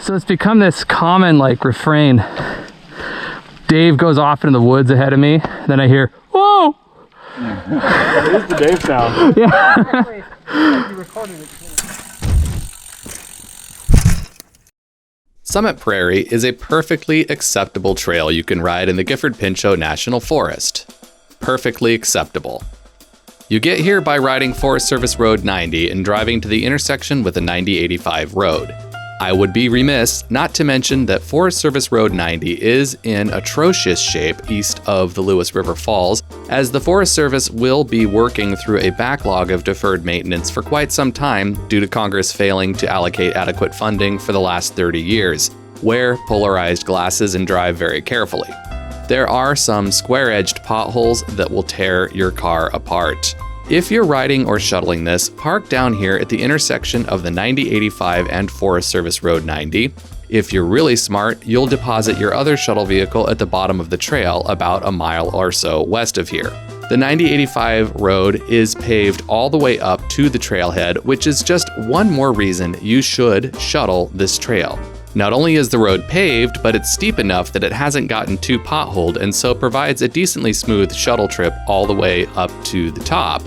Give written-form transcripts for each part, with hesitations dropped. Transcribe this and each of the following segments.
So it's become this common like refrain. Dave goes off into the woods ahead of me, then I hear, whoa! It is the Dave sound. Yeah. You recorded it. Summit Prairie is a perfectly acceptable trail you can ride in the Gifford Pinchot National Forest. Perfectly acceptable. You get here by riding Forest Service Road 90 and driving to the intersection with the 9085 road. I would be remiss not to mention that Forest Service Road 90 is in atrocious shape east of the Lewis River Falls, as the Forest Service will be working through a backlog of deferred maintenance for quite some time due to Congress failing to allocate adequate funding for the last 30 years. Wear polarized glasses and drive very carefully. There are some square-edged potholes that will tear your car apart. If you're riding or shuttling this, park down here at the intersection of the 9085 and Forest Service Road 90. If you're really smart, you'll deposit your other shuttle vehicle at the bottom of the trail about a mile or so west of here. The 9085 road is paved all the way up to the trailhead, which is just one more reason you should shuttle this trail. Not only is the road paved, but it's steep enough that it hasn't gotten too potholed and so provides a decently smooth shuttle trip all the way up to the top.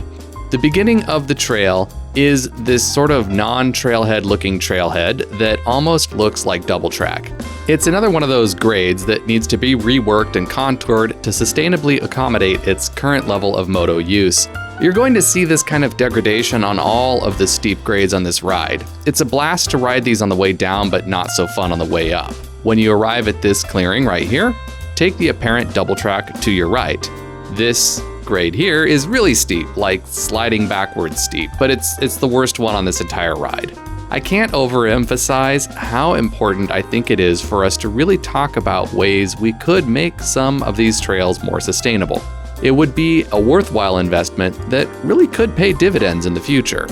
The beginning of the trail is this sort of non-trailhead looking trailhead that almost looks like double track. It's another one of those grades that needs to be reworked and contoured to sustainably accommodate its current level of moto use. You're going to see this kind of degradation on all of the steep grades on this ride. It's a blast to ride these on the way down, but not so fun on the way up. When you arrive at this clearing right here, take the apparent double track to your right. This grade here is really steep, like sliding backwards steep, but it's the worst one on this entire ride. I can't overemphasize how important I think it is for us to really talk about ways we could make some of these trails more sustainable. It would be a worthwhile investment that really could pay dividends in the future.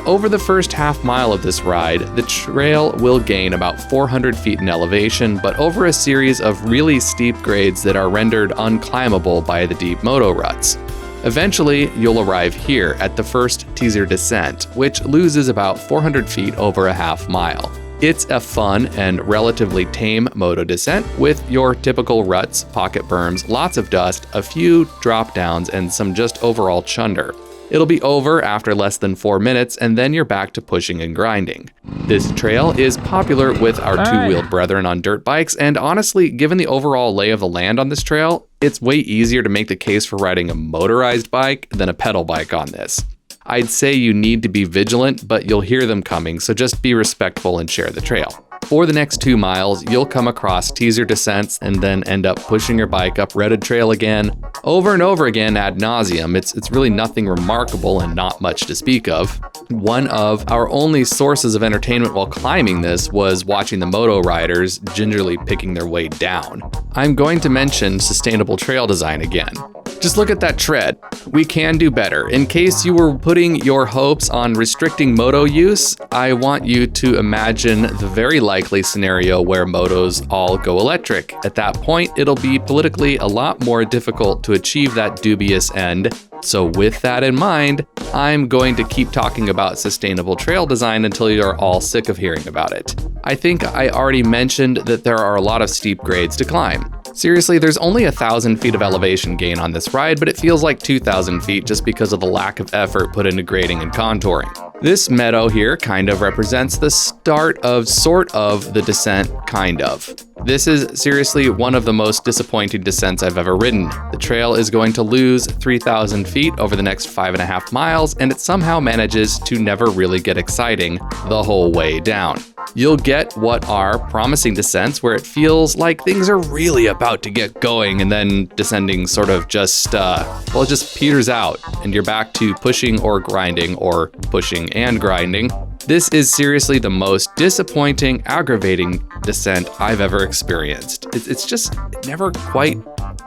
Over the first half mile of this ride, the trail will gain about 400 feet in elevation, but over a series of really steep grades that are rendered unclimbable by the deep moto ruts. Eventually, you'll arrive here at the first teaser descent, which loses about 400 feet over a half mile. It's a fun and relatively tame moto descent with your typical ruts, pocket berms, lots of dust, a few drop downs, and some just overall chunder. It'll be over after less than 4 minutes, and then you're back to pushing and grinding. This trail is popular with our two-wheeled brethren on dirt bikes, and honestly, given the overall lay of the land on this trail, it's way easier to make the case for riding a motorized bike than a pedal bike on this. I'd say you need to be vigilant, but you'll hear them coming, so just be respectful and share the trail. For the next 2 miles, you'll come across teaser descents and then end up pushing your bike up rutted trail again, over and over again ad nauseum. It's really nothing remarkable and not much to speak of. One of our only sources of entertainment while climbing this was watching the moto riders gingerly picking their way down. I'm going to mention sustainable trail design again. Just look at that tread. We can do better. In case you were putting your hopes on restricting moto use, I want you to imagine the very likely scenario where motos all go electric. At that point, it'll be politically a lot more difficult to achieve that dubious end. So with that in mind, I'm going to keep talking about sustainable trail design until you're all sick of hearing about it. I think I already mentioned that there are a lot of steep grades to climb. Seriously, there's only 1,000 feet of elevation gain on this ride, but it feels like 2,000 feet just because of the lack of effort put into grading and contouring. This meadow here kind of represents the start of sort of the descent, kind of. This is seriously one of the most disappointing descents I've ever ridden. The trail is going to lose 3,000 feet over the next 5.5 miles, and it somehow manages to never really get exciting the whole way down. You'll get what are promising descents where it feels like things are really about to get going, and then descending sort of just, it just peters out, and you're back to pushing or grinding, or pushing and grinding. This is seriously the most disappointing, aggravating descent I've ever experienced. It never quite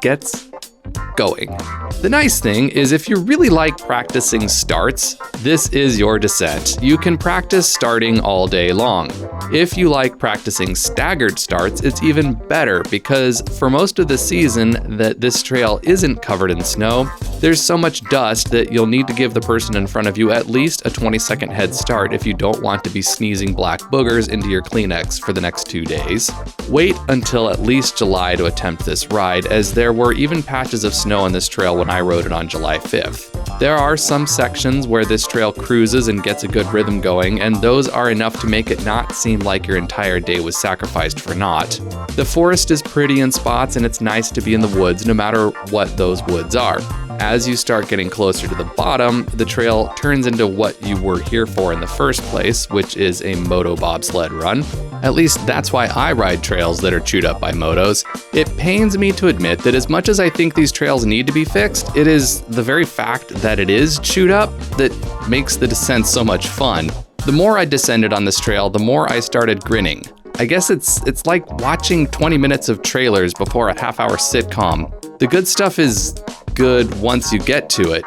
gets going. The nice thing is if you really like practicing starts, this is your descent. You can practice starting all day long. If you like practicing staggered starts, it's even better because for most of the season that this trail isn't covered in snow, There's so much dust that you'll need to give the person in front of you at least a 20-second head start if you don't want to be sneezing black boogers into your Kleenex for the next 2 days. Wait until at least July to attempt this ride, as there were even patches of snow on this trail when I rode it on July 5th. There are some sections where this trail cruises and gets a good rhythm going, and those are enough to make it not seem like your entire day was sacrificed for naught. The forest is pretty in spots, and it's nice to be in the woods no matter what those woods are. As you start getting closer to the bottom, the trail turns into what you were here for in the first place, which is a moto bobsled run. At least that's why I ride trails that are chewed up by motos. It pains me to admit that as much as I think these trails need to be fixed, it is the very fact that it is chewed up that makes the descent so much fun. The more I descended on this trail, the more I started grinning. I guess it's like watching 20 minutes of trailers before a half-hour sitcom. The good stuff is good once you get to it.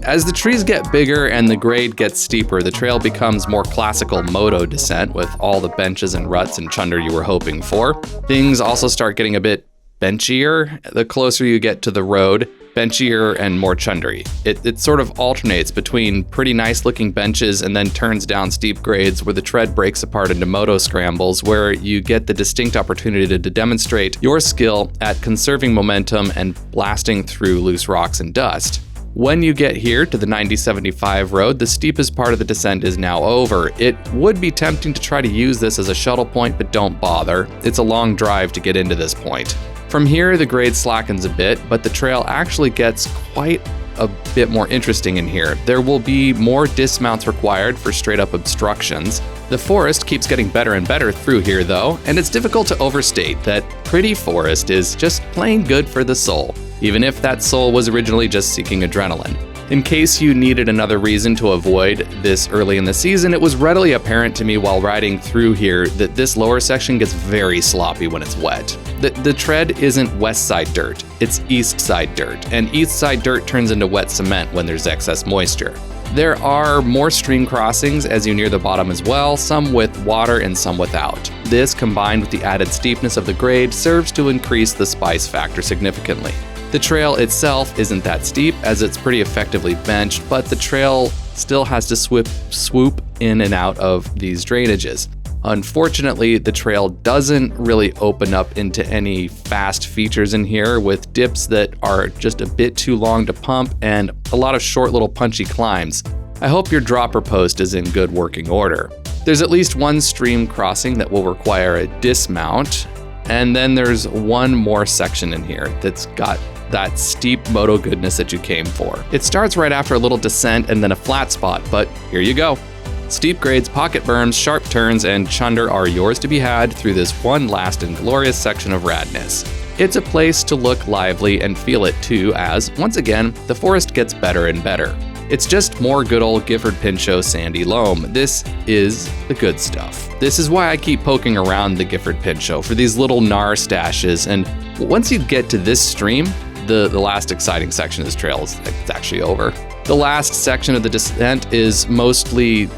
As the trees get bigger and the grade gets steeper, the trail becomes more classical moto descent with all the benches and ruts and chunder you were hoping for. Things also start getting a bit benchier the closer you get to the road, benchier and more chundery. It sort of alternates between pretty nice looking benches and then turns down steep grades where the tread breaks apart into moto scrambles, where you get the distinct opportunity to demonstrate your skill at conserving momentum and blasting through loose rocks and dust. When you get here to the 9075 road, the steepest part of the descent is now over. It would be tempting to try to use this as a shuttle point, but don't bother. It's a long drive to get into this point. From here, the grade slackens a bit, but the trail actually gets quite a bit more interesting in here. There will be more dismounts required for straight-up obstructions. The forest keeps getting better and better through here, though, and it's difficult to overstate that pretty forest is just plain good for the soul, even if that soul was originally just seeking adrenaline. In case you needed another reason to avoid this early in the season, it was readily apparent to me while riding through here that this lower section gets very sloppy when it's wet. The tread isn't west side dirt, it's east side dirt, and east side dirt turns into wet cement when there's excess moisture. There are more stream crossings as you near the bottom as well, some with water and some without. This, combined with the added steepness of the grade, serves to increase the spice factor significantly. The trail itself isn't that steep, as it's pretty effectively benched, but the trail still has to swoop in and out of these drainages. Unfortunately, the trail doesn't really open up into any fast features in here, with dips that are just a bit too long to pump and a lot of short little punchy climbs. I hope your dropper post is in good working order. There's at least one stream crossing that will require a dismount, and then there's one more section in here that's got that steep moto goodness that you came for. It starts right after a little descent and then a flat spot, but here you go. Steep grades, pocket berms, sharp turns, and chunder are yours to be had through this one last and glorious section of radness. It's a place to look lively and feel it too, as, once again, the forest gets better and better. It's just more good old Gifford Pinchot sandy loam. This is the good stuff. This is why I keep poking around the Gifford Pinchot for these little gnar stashes, and once you get to this stream, the last exciting section of this trail is actually over. The last section of the descent is mostly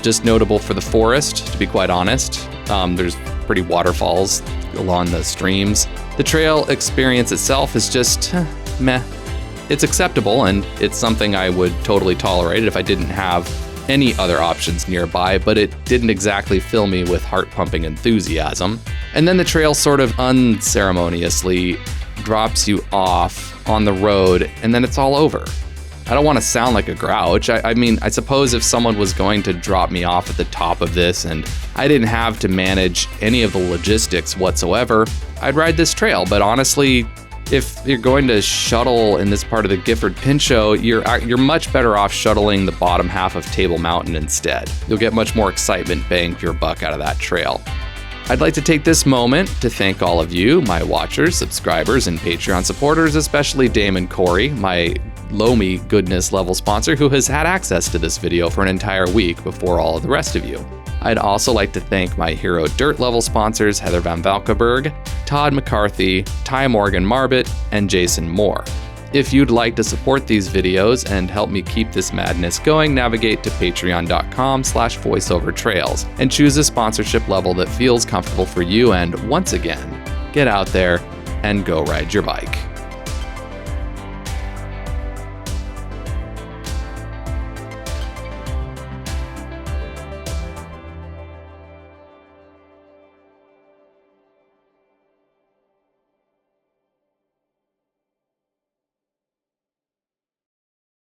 just notable for the forest, to be quite honest. There's pretty waterfalls along the streams. The trail experience itself is just meh. It's acceptable, and it's something I would totally tolerate if I didn't have any other options nearby, but it didn't exactly fill me with heart-pumping enthusiasm. And then the trail sort of unceremoniously drops you off on the road, and then it's all over. I don't want to sound like a grouch. I mean, I suppose if someone was going to drop me off at the top of this and I didn't have to manage any of the logistics whatsoever, I'd ride this trail. But honestly, if you're going to shuttle in this part of the Gifford Pinchot, you're much better off shuttling the bottom half of Table Mountain instead. You'll get much more excitement bang for your buck out of that trail. I'd like to take this moment to thank all of you, my watchers, subscribers, and Patreon supporters, especially Damon Corey, my Loamy Goodness level sponsor, who has had access to this video for an entire week before all of the rest of you. I'd also like to thank my Hero Dirt level sponsors, Heather Van Valkenburg, Todd McCarthy, Ty Morgan Marbett, and Jason Moore. If you'd like to support these videos and help me keep this madness going, navigate to patreon.com/voiceovertrails and choose a sponsorship level that feels comfortable for you, and once again, get out there and go ride your bike.